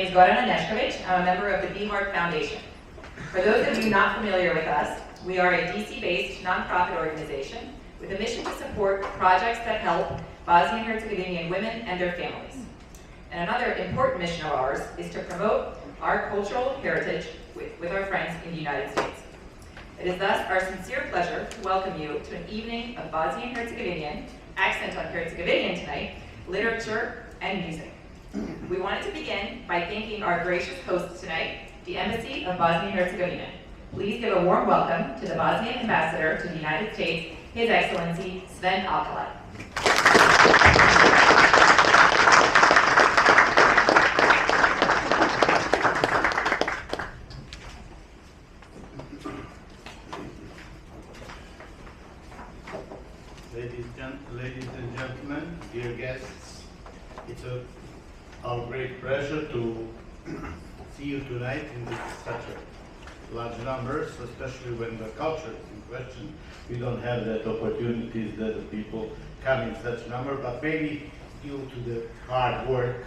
is Gorana Nešković. I'm a member of the B-Mark Foundation. For those of you not familiar with us, we are a DC-based nonprofit organization with a mission to support projects that help Bosnian and Herzegovinian women and their families. And another important mission of ours is to promote our cultural heritage with our friends in the United States. It is thus our sincere pleasure to welcome you to an evening of Bosnian and Herzegovinian, accent on Herzegovinian tonight, literature and music. We wanted to begin by thanking our gracious hosts tonight, the Embassy of Bosnia and Herzegovina. Please give a warm welcome to the Bosnian Ambassador to the United States, His Excellency Sven Alkalaj. Ladies and gentlemen, dear guests, it's our great pleasure to see you tonight in such a large numbers, especially when the culture is in question. We don't have that opportunities that the people come in such number, but maybe due to the hard work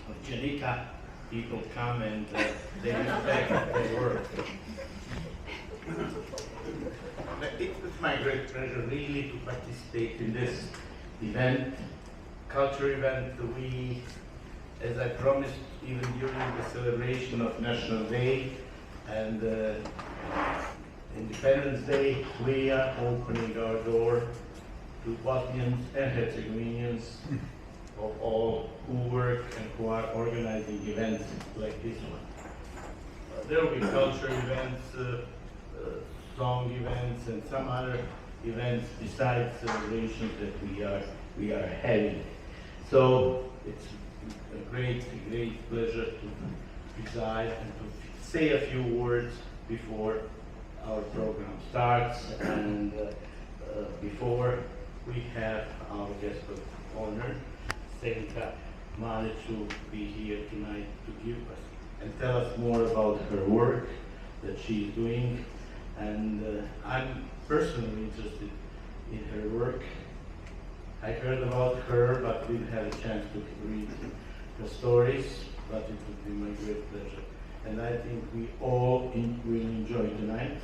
of Janika, people come and they respect their work. It's my great pleasure really to participate in this event, culture event. We, as I promised, even during the celebration of National Day and Independence Day, we are opening our door to Bosnians and Herzegovinians of all who work and who are organizing events like this one. There will be culture events, song events, and some other events besides celebrations that we are having. So it's a great pleasure to preside and to say a few words before our program starts and before we have our guest of honor, Senka Maric, to be here tonight to give us and tell us more about her work that she's doing. And I'm personally interested in her work. I heard about her, but didn't have a chance to read her stories, but it would be my great pleasure. And I think we all will enjoy tonight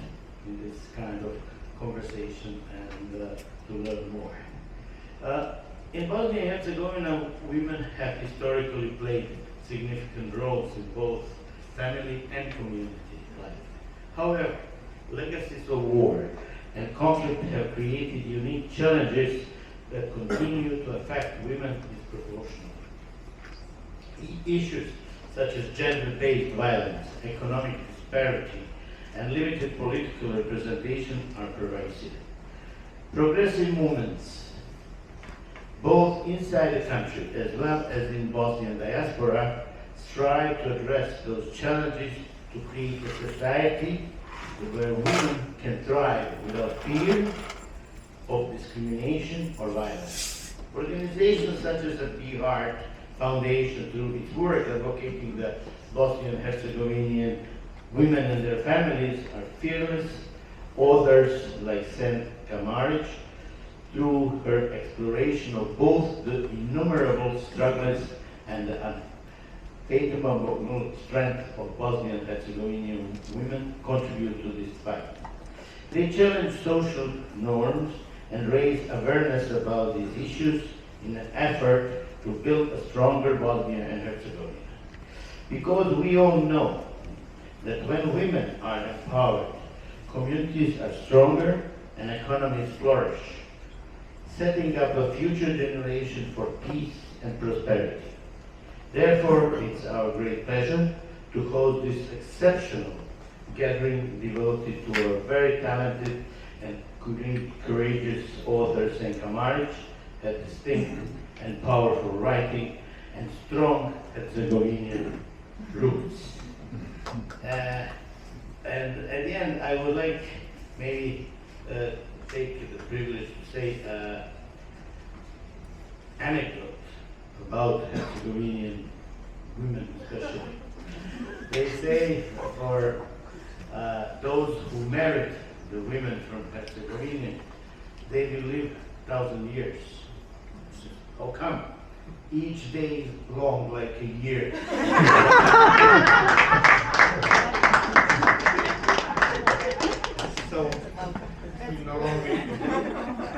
in this kind of conversation and to learn more. In Bosnia and Herzegovina, women have historically played significant roles in both family and community life. However, legacies of war and conflict have created unique challenges that continue to affect women disproportionately. Issues such as gender-based violence, economic disparity, and limited political representation are pervasive. Progressive movements, both inside the country as well as in Bosnian diaspora, strive to address those challenges to create a society where women can thrive without fear of discrimination or violence. Organizations such as the B-Heart Foundation, through its work advocating the Bosnian and Herzegovinian women and their families, are fearless. Others like Senka Maric, through her exploration of both the innumerable struggles and the unfathomable strength of Bosnian and Herzegovinian women, contribute to this fight. They challenge social norms and raise awareness about these issues in an effort to build a stronger Bosnia and Herzegovina. Because we all know that when women are empowered, communities are stronger and economies flourish, setting up a future generation for peace and prosperity. Therefore, it's our great pleasure to host this exceptional gathering devoted to our very talented and courageous author Senka Maric, her distinct and powerful writing, and strong Herzegovinian roots. And at the end, I would like maybe take the privilege to say anecdote about Herzegovinian women especially. They say for those who married the women from Herzegovina, they will live 1,000 years. How come? each day long like a year. So, no longer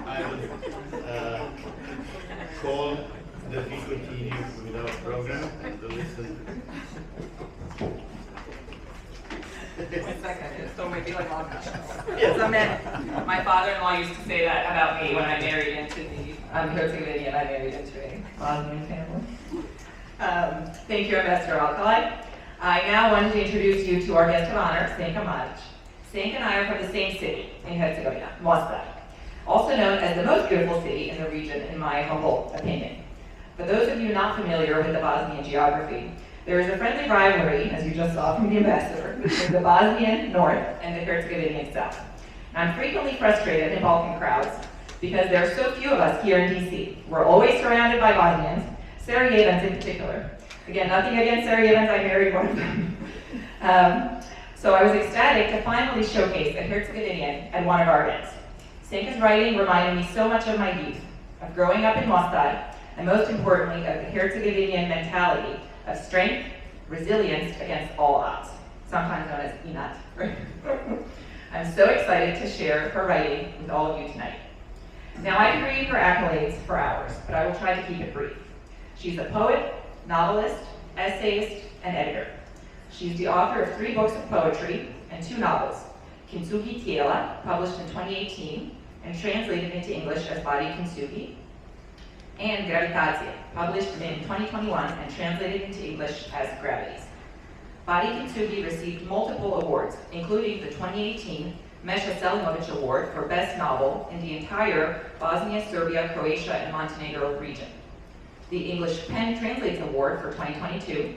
I will call that we continue with our program and to listen. One second, it still might be like long enough. So my father-in-law used to say that about me when I married into the Herzegovinian. I married into a Bosnian family. Thank you, Ambassador Alcalay. I now want to introduce you to our guest of honor, Senka Maric. Senka and I are from the same city in Herzegovina, Mostar, also known as the most beautiful city in the region, in my humble opinion. For those of you not familiar with the Bosnian geography, there is a friendly rivalry, as you just saw from the ambassador, between the Bosnian north and the Herzegovinian south. And I'm frequently frustrated in Balkan crowds because there are so few of us here in DC. We're always surrounded by Bosnians, Sarajevans in particular. Again, nothing against Sarajevans, I married one of them. So I was ecstatic to finally showcase a Herzegovinian at one of our events. Senka's writing reminded me so much of my youth, of growing up in Mostar, and most importantly, of the Herzegovinian mentality of strength, resilience against all odds, sometimes known as inat. I'm so excited to share her writing with all of you tonight. Now I could read her accolades for hours, but I will try to keep it brief. She's a poet, novelist, essayist, and editor. She's the author of 3 books of poetry and 2 novels, Kintsugi Tijela, published in 2018 and translated into English as Body Kintsugi, and Gravitacija, published in 2021 and translated into English as Gravities. Body Kintsugi received multiple awards, including the 2018 Meša Selimović Award for Best Novel in the entire Bosnia, Serbia, Croatia, and Montenegro region, the English Pen Translates Award for 2022,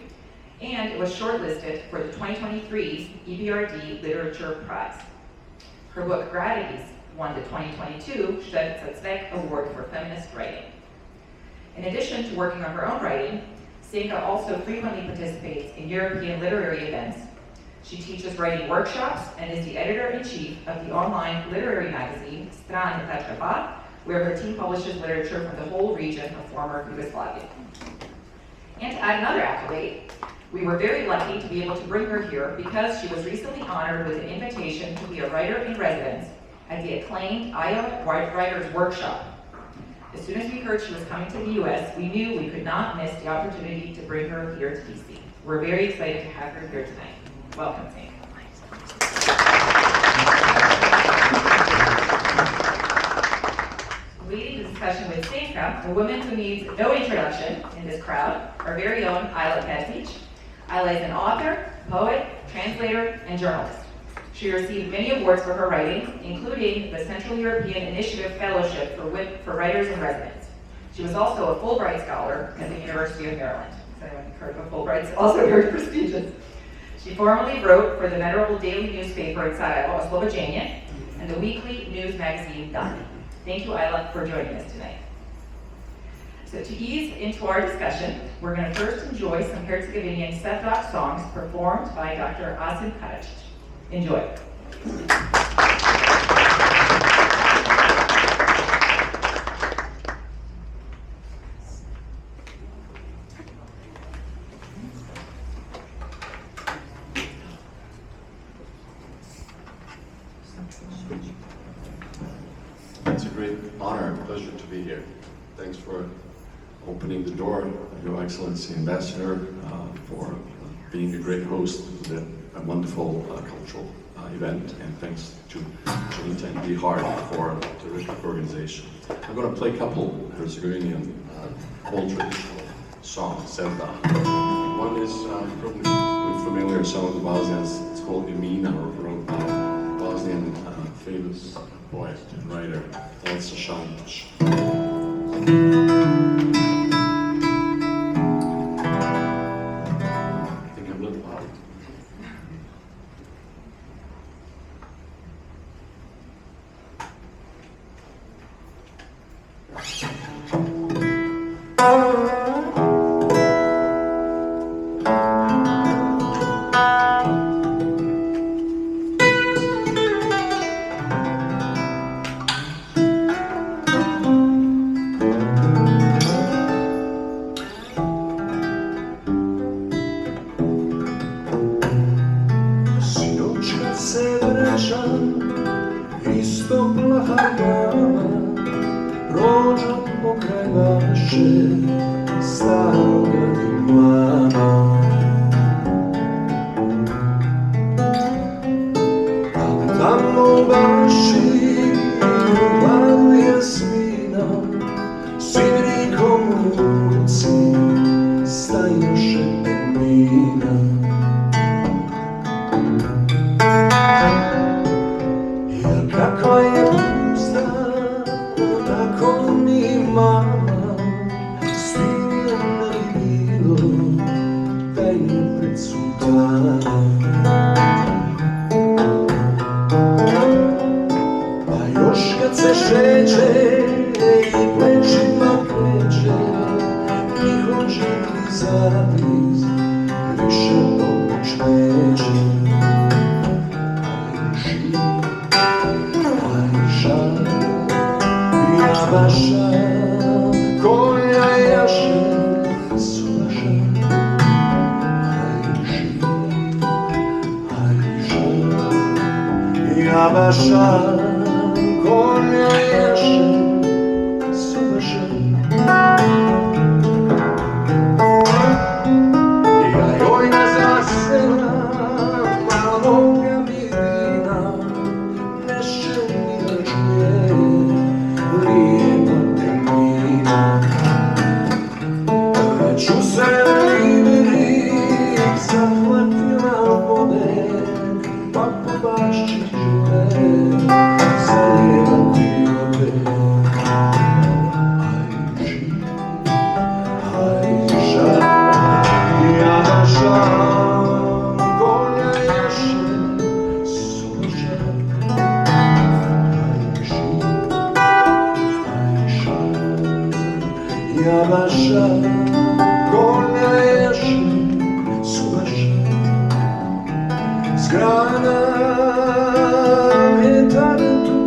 and it was shortlisted for the 2023 EBRD Literature Prize. Her book Gravities won the 2022 Štefica Cvek Award for Feminist Writing. In addition to working on her own writing, Senka also frequently participates in European literary events. She teaches writing workshops and is the editor-in-chief of the online literary magazine Strane.ba, where her team publishes literature from the whole region of former Yugoslavia. And to add another accolade, we were very lucky to be able to bring her here because she was recently honored with an invitation to be a writer-in-residence at the acclaimed Iowa Writers Workshop. As soon as we heard she was coming to the U.S., we knew we could not miss the opportunity to bring her here to DC. We're very excited to have her here tonight. Welcome, Senka. Leading the discussion with Senka, a woman who needs no introduction in this crowd, our very own Ayla Pezic. Ayla is an author, poet, translator, and journalist. She received many awards for her writing, including the Central European Initiative Fellowship for Writers in Residence. She was also a Fulbright Scholar at the University of Maryland. Has anyone heard of a Fulbright? It's also very prestigious. She formerly wrote for the venerable daily newspaper in Sarajevo, Oslobođenje, and the weekly news magazine Dan. Thank you, Ayla, for joining us tonight. So to ease into our discussion, we're going to first enjoy some Herzegovinian set rock songs performed by Dr. Asim Karadzic. Enjoy. It's a great honor and pleasure to be here. Thanks for opening the door, Your Excellency Ambassador, for being a great host of a wonderful cultural event, and thanks to Janita and Bihar for a terrific organization. I'm going to play a couple Herzegovinian old traditional songs. Sevda. One is probably familiar, some of the Bosnians, it's called Emina, or wrote by Bosnian famous poet and writer, Elsa Shantić. noća isto plaha mama prođa pokraj vaše staroga imana. A tamo u vaši u glavu jasmina s vidrikom u ruci stajoše Emina. Kako je pusta, tako mi mama, svidje ne bilo da je pred sultana. Pa još kad se šeće i plečima kreće, njihov živni zapis više pomoć neće. Vaša koja jaše su vaša, ajži, ja vaša koja jaše su vaša. Ja joj na zasena malo ga vidina, neše mi da čuje već u sredini zahvatila vode, pa po bašći žele zalijevati opet. Ajža, jaša, koja jaše suža. Ja vaša koja jaše su vaša. Zgrana vjetar tu,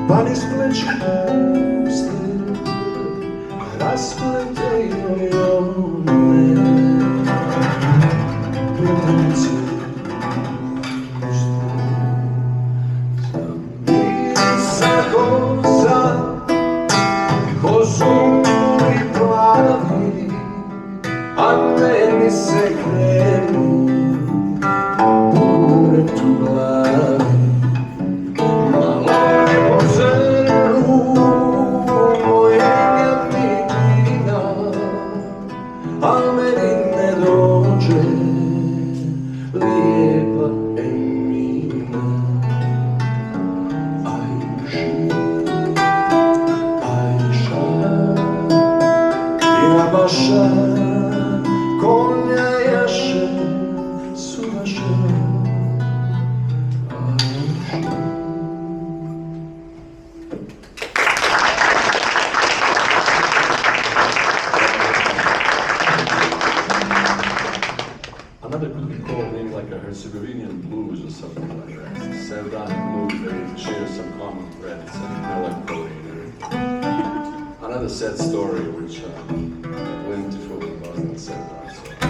pa niz pleća puste rasplete joj one pločice. Kozuli plavi, a meni se krenu buret u glavi. Malo je po zrnu mojega midina, a meni ne dođe lijepa Emina. Vaša konja jaše su vaša. Another could be called maybe like a Herzegovinian blues or something like that. Serdan blues, they share some common threads and melancholy and everything. Another sad story which plentiful in Bosnia and Herzegovina.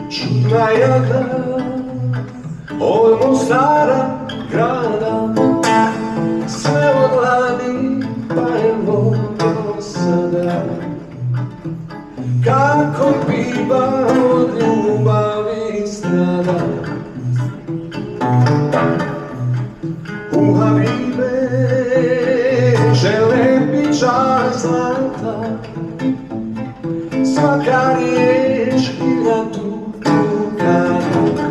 Čudna jada od Mostara grada, sve od lani pa evo do sada. Kako biva od ljubavi strada, u Habibe žele pića zlata, svaka riječ hiljadu dukata,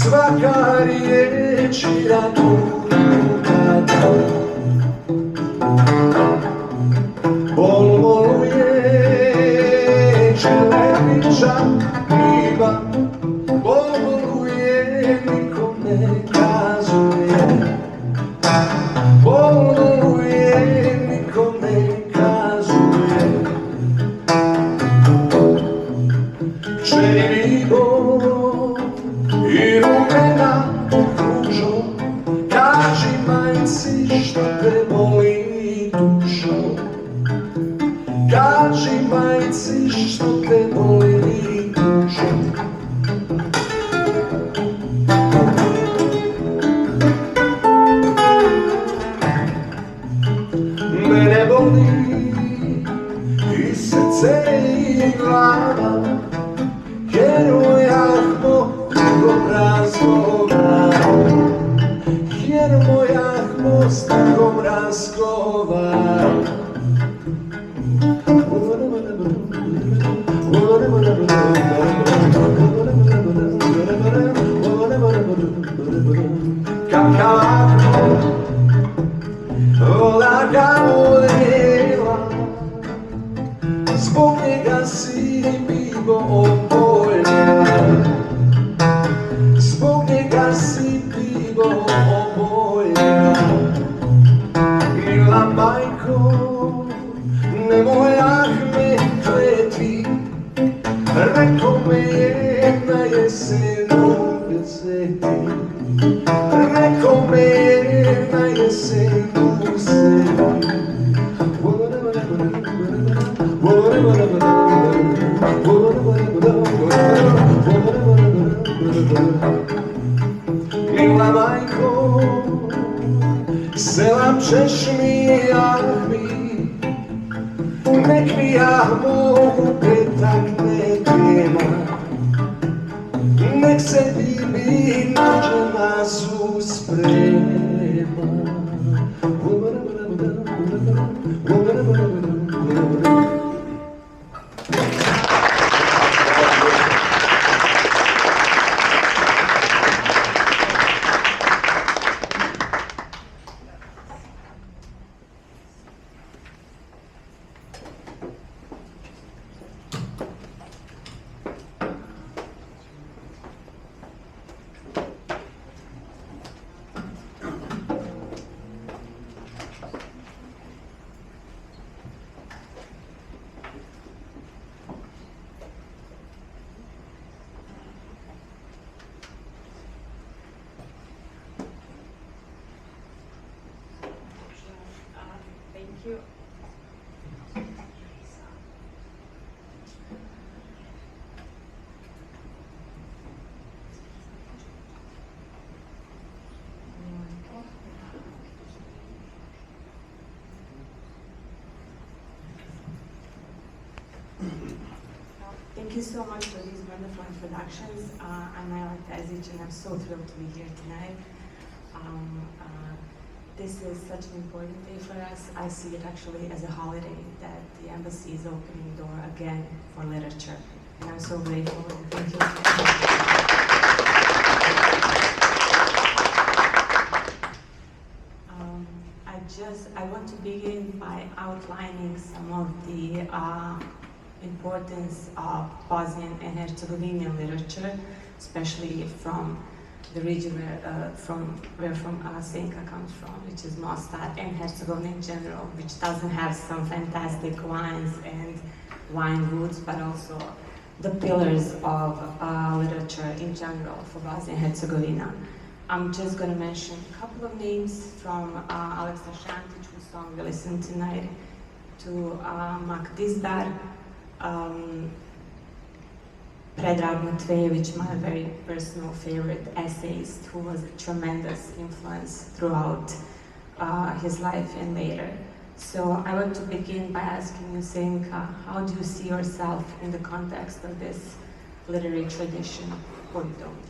svaka riječ hiljadu dukata. Bol boluje čelebića piva, bol boluje nikom ne kazuje, bol boluje nikom ne kazuje. Čeri vibo i rumena reci što te boli i tuži. Mene boli i srce i glava, jer mojahmo tugom razgovara, jer mojahmo s tugom razgovara. Kakavako voda ga voljela, zbog njega si bilo oboljela, zbog njega si bilo oboljela. Mila majko, nemoj me kleti, reko me je na jesenu vzeti, reko me je na jesenu vzeti. Mila majko, selam ćeš mi jahmi, nek mi jahmo u petak nedjela, nek se bibi nađe nas usprema. Thank you. Thank you so much for these wonderful introductions. I'm Naila Tezic, and I'm so thrilled to be here tonight. This is such an important day for us. I see it actually as a holiday that the embassy is opening the door again for literature. And I'm so grateful and thank you. I want to begin by outlining some of the importance of Bosnian and Herzegovinian literature, especially from the region where Senka comes from, which is Mostar, and Herzegovina in general, which doesn't have some fantastic wines and wine roots, but also the pillars of literature in general for Bosnia and Herzegovina. I'm just going to mention a couple of names from Aleksa Šantić, whose song we listened tonight, to Mak Dizdar, Predrag Matvejević, my very personal favorite essayist, who was a tremendous influence throughout his life and later. So I want to begin by asking you, Senka, how do you see yourself in the context of this literary tradition, or you don't?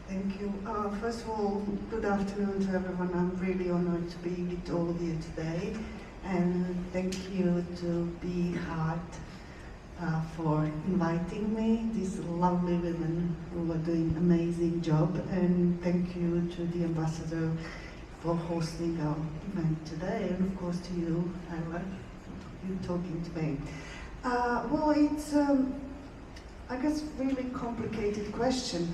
Thank you. First of all, good afternoon to everyone. I'm really honored to be with all of you today. And thank you to Be Heart for inviting me, these lovely women who are doing an amazing job. And thank you to the ambassador for hosting our event today. And of course to you, Ella, you talking to me. Well, it's, I guess, really complicated question.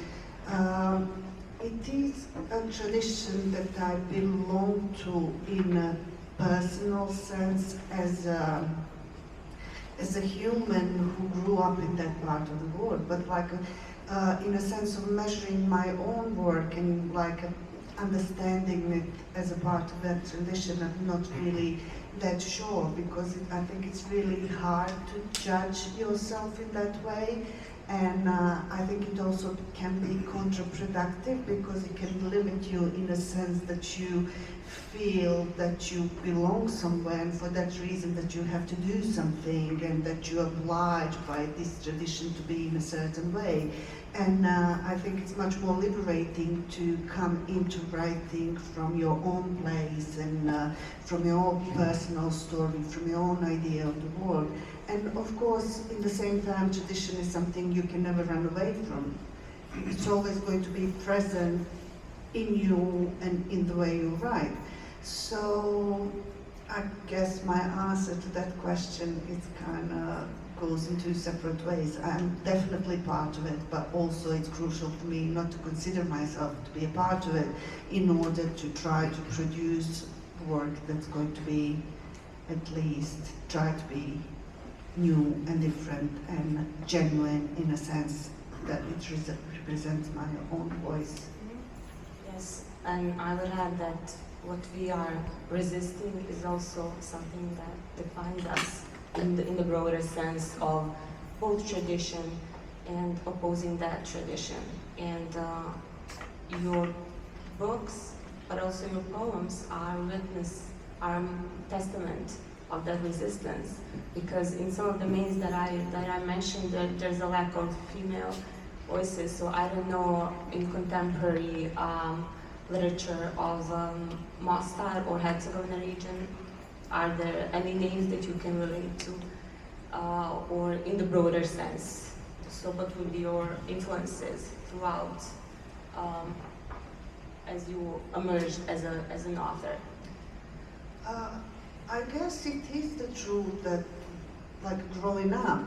It is a tradition that I belong to in a personal sense as a human who grew up in that part of the world, but like in a sense of measuring my own work and like understanding it as a part of that tradition, I've not really that sure, because I think it's really hard to judge yourself in that way. And I think it also can be counterproductive because it can limit you in a sense that you feel that you belong somewhere, and for that reason that you have to do something and that you're obliged by this tradition to be in a certain way. And I think it's much more liberating to come into writing from your own place and from your own personal story, from your own idea of the world. And of course, in the same time, tradition is something you can never run away from. It's always going to be present in you and in the way you write. So I guess my answer to that question is kind of goes in two separate ways. I'm definitely part of it, but also it's crucial for me not to consider myself to be a part of it in order to try to produce work that's going to be, at least, try to be new and different and genuine in a sense that it represents my own voice. Yes, and I would add that what we are resisting is also something that defines us in the broader sense of both tradition and opposing that tradition. And your books, but also your poems are witness, are testament of that resistance, because in some of the mains that I mentioned, there's a lack of female voices. So I don't know, in contemporary literature of Mostar or Herzegovina region, are there any names that you can relate to, or in the broader sense? So what would be your influences throughout as you emerged as an author? I guess it is the truth that, like growing up,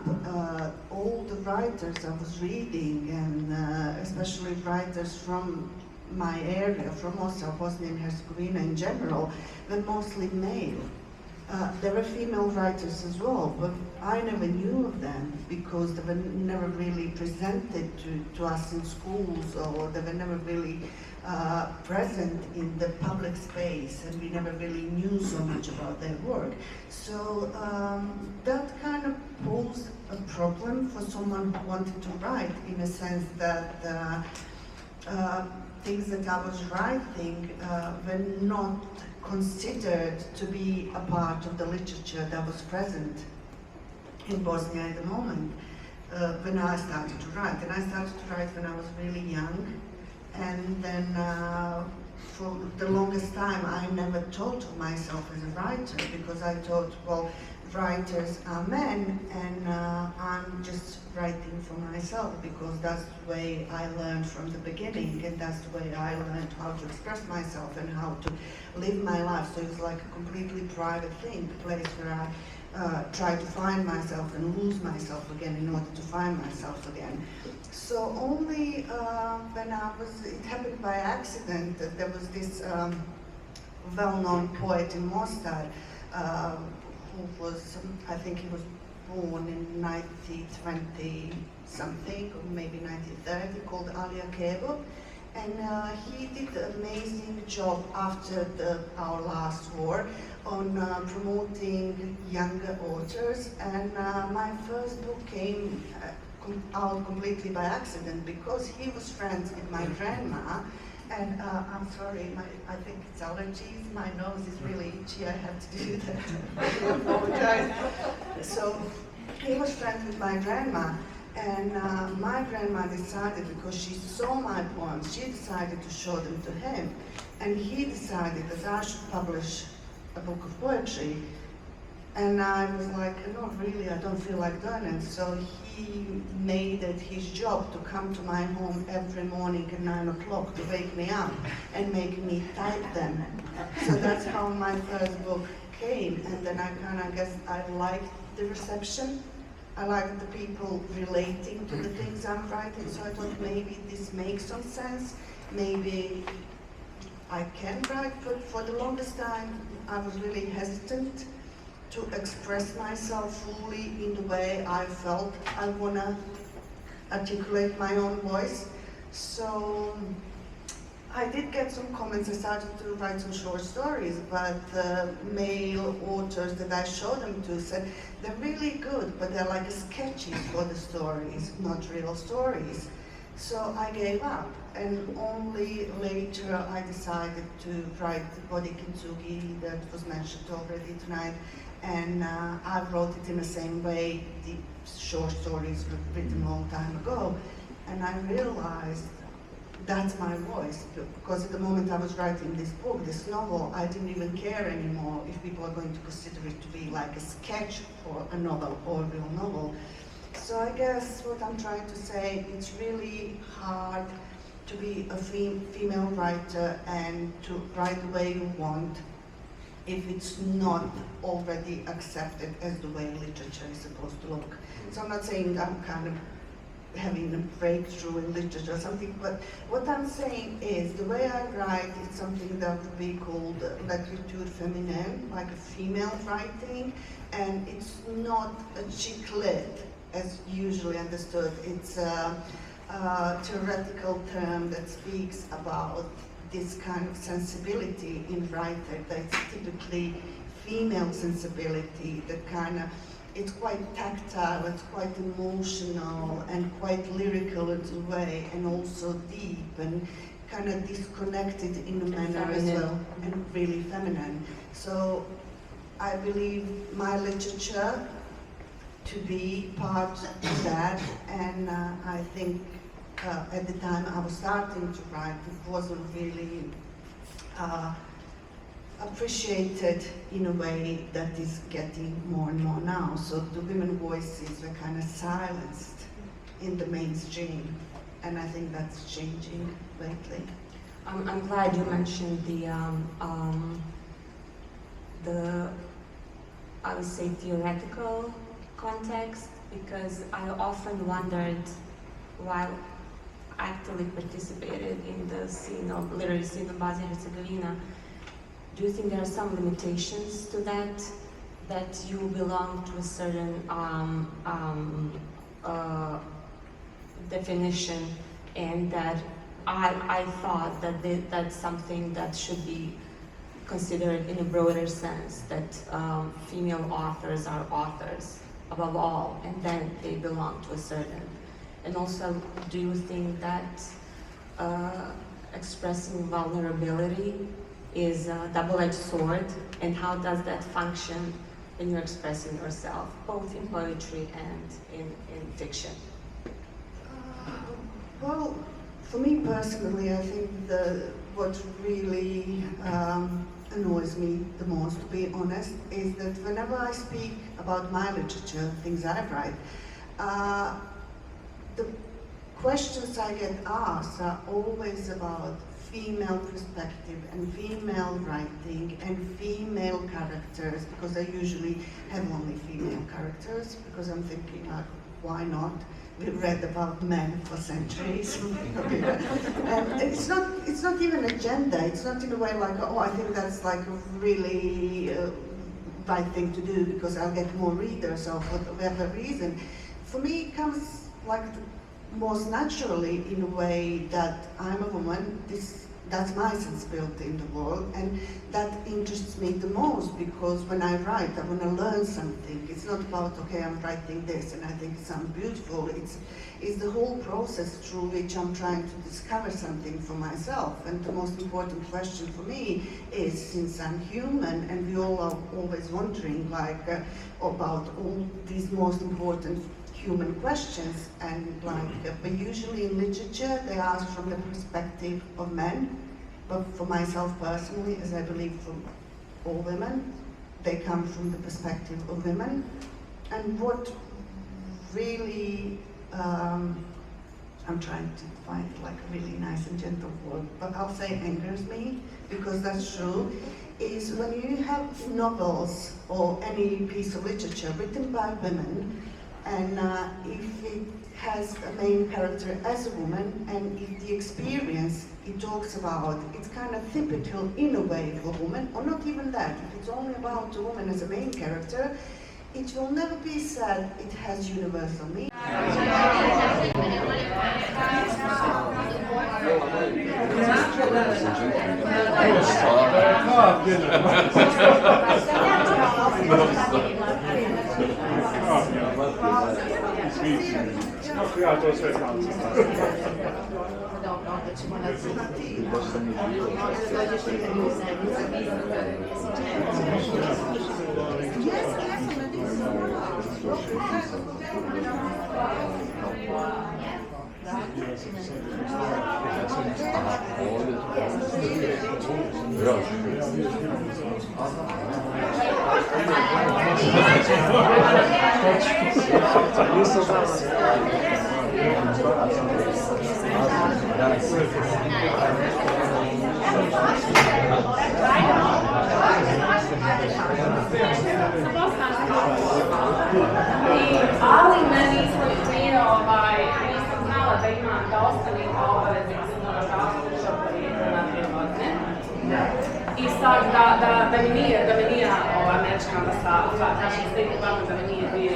all the writers I was reading, and especially writers from my area, from also Bosnia and Herzegovina in general, were mostly male. There were female writers as well, but I never knew of them because they were never really presented to us in schools, or they were never really present in the public space, and we never really knew so much about their work. So that kind of posed a problem for someone who wanted to write, in a sense that things that I was writing were not considered to be a part of the literature that was present in Bosnia at the moment when I started to write. And I started to write when I was really young, and then for the longest time I never thought of myself as a writer, because I thought, well, writers are men, and I'm just writing for myself because that's the way I learned from the beginning, and that's the way I learned how to express myself and how to live my life. So it was like a completely private thing, a place where I try to find myself and lose myself again in order to find myself again. So only when it happened by accident, that there was this well-known poet in Mostar, who was, I think he was born in 1920 something, or maybe 1930, called Alija Kebo. And he did an amazing job after our last war on promoting younger authors. And my first book came out completely by accident because he was friends with my grandma. And I'm sorry, I think it's allergies. My nose is really itchy. I have to do that. I apologize. So he was friends with my grandma, and my grandma decided, because she saw my poems, she decided to show them to him, and he decided that I should publish a book of poetry. And I was like, no, really, I don't feel like doing it. So he made it his job to come to my home every morning at 9 o'clock to wake me up and make me type them. So that's how my first book came. And then I kind of guess I liked the reception. I liked the people relating to the things I'm writing. So I thought maybe this makes some sense. Maybe I can write, but for the longest time, I was really hesitant to express myself fully in the way I felt I want to articulate my own voice. So I did get some comments. I started to write some short stories, but male authors that I showed them to said they're really good, but they're like sketches for the stories, not real stories. So I gave up, and only later I decided to write the body Kintsugi that was mentioned already tonight, and I wrote it in the same way the short stories were written a long time ago, and I realized that's my voice, because at the moment I was writing this book, this novel, I didn't even care anymore if people are going to consider it to be like a sketch or a novel or a real novel. So I guess what I'm trying to say, it's really hard to be a female writer and to write the way you want if it's not already accepted as the way literature is supposed to look. So I'm not saying I'm kind of having a breakthrough in literature or something, but what I'm saying is the way I write is something that would be called l'écriture féminine, like a female writing, and it's not a chick lit as usually understood. It's a theoretical term that speaks about this kind of sensibility in writing that's typically female sensibility, that kind of, it's quite tactile, it's quite emotional and quite lyrical in a way, and also deep and kind of disconnected in a manner as well, and really feminine. So I believe my literature to be part of that, and I think at the time I was starting to write, it wasn't really appreciated in a way that is getting more and more now. So the women voices were kind of silenced in the mainstream, and I think that's changing lately. I'm glad you mentioned the I would say theoretical context, because I often wondered, while actively participated in the scene of literary scene of Bosnia and Herzegovina, do you think there are some limitations to that you belong to a certain definition, and that I thought that that's something that should be considered in a broader sense, that female authors are authors above all, and then they belong to a certain. And also, do you think that expressing vulnerability is a double-edged sword, and how does that function when you're expressing yourself, both in poetry and in fiction? Well, for me personally, I think what really annoys me the most, to be honest, is that whenever I speak about my literature, things I write, the questions I get asked are always about female perspective and female writing and female characters, because I usually have only female characters, because I'm thinking, like, why not? We've read about men for centuries. And it's not even a gender. It's not in a way like, oh, I think that's like a really right thing to do because I'll get more readers or for whatever reason. For me, it comes like most naturally in a way that I'm a woman. That's my sensibility in the world, and that interests me the most, because when I write, I want to learn something. It's not about, okay, I'm writing this and I think it sounds beautiful. It's the whole process through which I'm trying to discover something for myself. And the most important question for me is, since I'm human and we all are always wondering like about all these most important human questions, and but usually in literature they ask from the perspective of men, but for myself personally, as I believe for all women, they come from the perspective of women. And what really, I'm trying to find like a really nice and gentle word, but I'll say angers me, because that's true, is when you have novels or any piece of literature written by women, and if it has a main character as a woman, and if the experience it talks about, it's kind of typical in a way for a woman, or not even that, if it's only about a woman as a main character, it will never be said it has universal meaning. Ja, to je sve Franci. Ali meni nije nisam znala da ima da ostane kao obaveze da se mora završiti porijeklo na 2 godine. I sad da mi nije američka ambasada, naša State Department da mi nije bio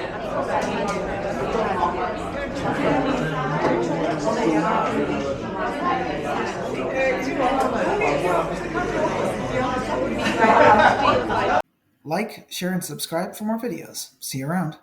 Like, share, and subscribe for more videos. See you around.